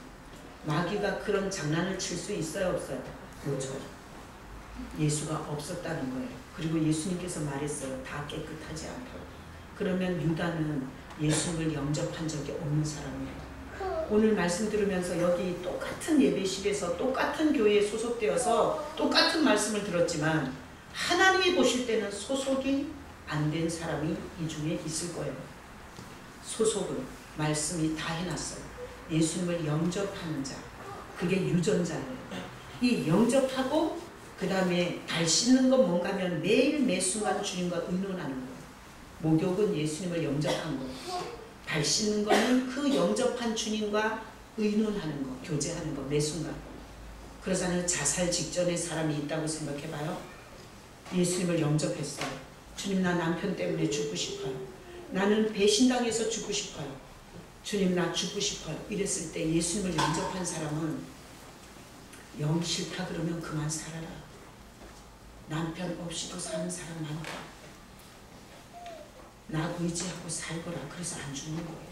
Speaker 1: 마귀가 그런 장난을 칠 수 있어요, 없어요? 그렇죠. 예수가 없었다는 거예요. 그리고 예수님께서 말했어요. 다 깨끗하지 않다고. 그러면 유다는 예수님을 영접한 적이 없는 사람이에요. 오늘 말씀 들으면서 여기 똑같은 예배실에서 똑같은 교회에 소속되어서 똑같은 말씀을 들었지만 하나님이 보실 때는 소속이 안 된 사람이 이 중에 있을 거예요. 소속은 말씀이 다 해놨어요. 예수님을 영접하는 자, 그게 유전자예요. 이 영접하고 그 다음에 발 씻는 건 뭔가 하면 매일 매순간 주님과 의논하는 거예요. 목욕은 예수님을 영접한 거예요. 발 씻는 거는 그 영접한 주님과 의논하는 거, 교제하는 거, 매순간. 그러잖아요. 자살 직전에 사람이 있다고 생각해봐요. 예수님을 영접했어요. 주님, 나 남편 때문에 죽고 싶어요. 나는 배신당해서 죽고 싶어요. 주님, 나 죽고 싶어요. 이랬을 때 예수님을 영접한 사람은 영 싫다 그러면 그만 살아라. 남편 없이도 사는 사람 많다. 나 의지하고 살거라. 그래서 안 죽는 거예요.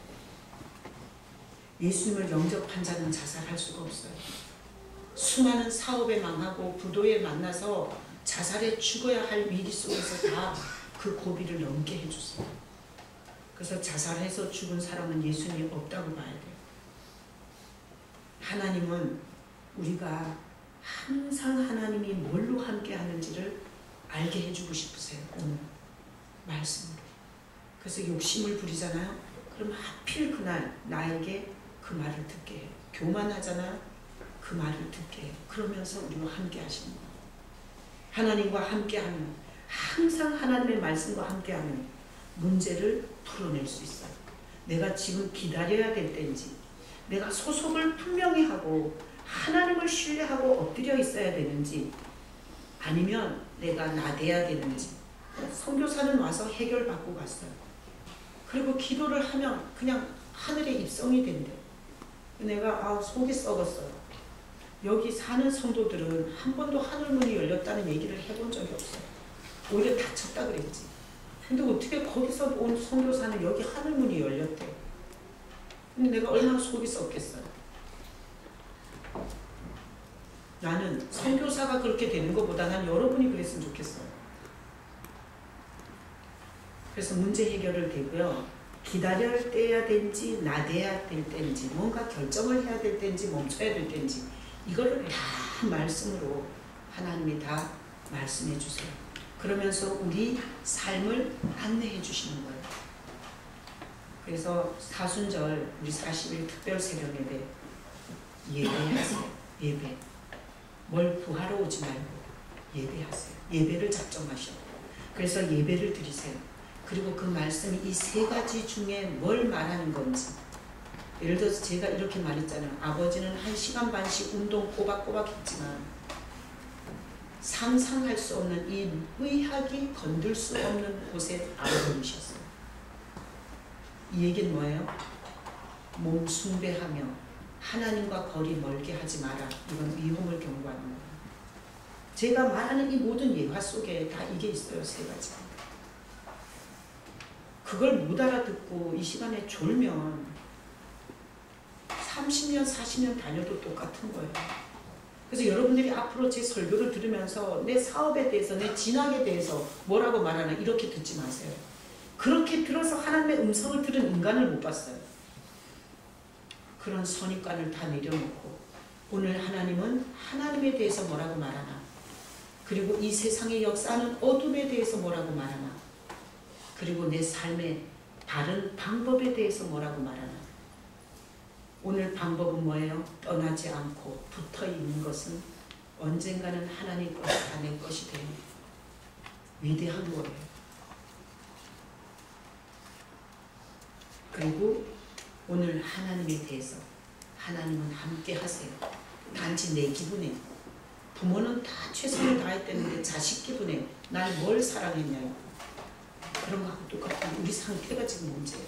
Speaker 1: 예수님을 영접한 자는 자살할 수가 없어요. 수많은 사업에 망하고 부도에 만나서 자살에 죽어야 할 위기 속에서 다 그 고비를 넘게 해주세요. 그래서 자살해서 죽은 사람은 예수님이 없다고 봐야 돼요. 하나님은 우리가 항상 하나님이 뭘로 함께 하는지를 알게 해주고 싶으세요. 오늘 말씀으로. 그래서 욕심을 부리잖아요. 그럼 하필 그날 나에게 그 말을 듣게 해요. 교만하잖아요. 그 말을 듣게 해요. 그러면서 우리와 함께 하시는 거예요. 하나님과 함께하면, 항상 하나님의 말씀과 함께하면 문제를 풀어낼 수 있어요. 내가 지금 기다려야 될 때인지, 내가 소속을 분명히 하고 하나님을 신뢰하고 엎드려 있어야 되는지 아니면 내가 나대야 되는지. 선교사는 와서 해결받고 갔어요. 그리고 기도를 하면 그냥 하늘에 입성이 된대. 내가 속이 썩었어요. 여기 사는 성도들은 한 번도 하늘문이 열렸다는 얘기를 해본 적이 없어요. 오히려 닫혔다 그랬지. 근데 어떻게 거기서 온 선교사는 여기 하늘문이 열렸대. 근데 내가 얼마나 속이 썩겠어요. 나는 선교사가 그렇게 되는 것보다 난 여러분이 그랬으면 좋겠어요. 그래서 문제 해결을 되고요. 기다려야 될지 나대야 될 때인지 뭔가 결정을 해야 될 때인지 멈춰야 될 때인지 이거를 다 말씀으로 하나님이 다 말씀해 주세요. 그러면서 우리 삶을 안내해 주시는 거예요. 그래서 사순절 우리 40일 특별 새벽 예배 예배하세요. 예배. 뭘 구하러 오지 말고 예배하세요. 예배를 작정하셔. 그래서 예배를 드리세요. 그리고 그 말씀이 이 세 가지 중에 뭘 말하는 건지. 예를 들어서 제가 이렇게 말했잖아요. 아버지는 1시간 반씩 운동 꼬박꼬박 했지만 상상할 수 없는 이 의학이 건들 수 없는 곳에 아버님이셨어요. 이 얘기는 뭐예요? 몸 숭배하며 하나님과 거리 멀게 하지 마라. 이건 위험을 경고하는 거예요. 제가 말하는 이 모든 예화 속에 다 이게 있어요. 세 가지. 그걸 못 알아듣고 이 시간에 졸면 30년, 40년 다녀도 똑같은 거예요. 그래서 여러분들이 앞으로 제 설교를 들으면서 내 사업에 대해서, 내 진학에 대해서 뭐라고 말하나 이렇게 듣지 마세요. 그렇게 들어서 하나님의 음성을 들은 인간을 못 봤어요. 그런 선입관을 다 내려놓고 오늘 하나님은 하나님에 대해서 뭐라고 말하나, 그리고 이 세상의 역사는 어둠에 대해서 뭐라고 말하나, 그리고 내 삶의 다른 방법에 대해서 뭐라고 말하나. 오늘 방법은 뭐예요? 떠나지 않고 붙어있는 것은 언젠가는 하나님 것이 다 내 것이 되는 위대한 거예요. 그리고 오늘 하나님에 대해서 하나님은 함께 하세요. 단지 내 기분에, 부모는 다 최선을 다했다는데 자식 기분에 날 뭘 사랑했냐요. 그런 거하고 똑같은 우리 상태가 지금 문제예요.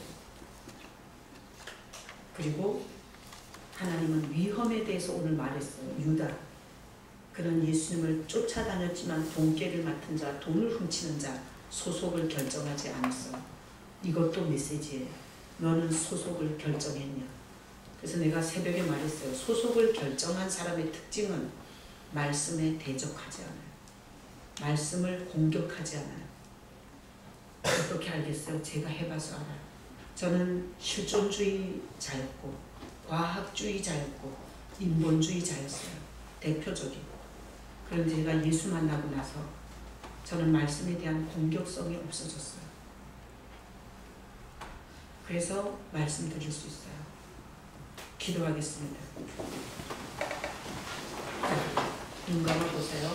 Speaker 1: 그리고 하나님은 위험에 대해서 오늘 말했어요. 유다, 그는 예수님을 쫓아다녔지만 돈깨를 맡은 자, 돈을 훔치는 자, 소속을 결정하지 않았어요. 이것도 메시지예요. 너는 소속을 결정했냐. 그래서 내가 새벽에 말했어요. 소속을 결정한 사람의 특징은 말씀에 대적하지 않아요. 말씀을 공격하지 않아요. 어떻게 알겠어요? 제가 해봐서 알아요. 저는 실존주의자였고 과학주의자였고 인본주의자였어요. 대표적인. 그런데 제가 예수 만나고 나서 저는 말씀에 대한 공격성이 없어졌어요. 그래서 말씀드릴 수 있어요. 기도하겠습니다. 눈 감아보세요.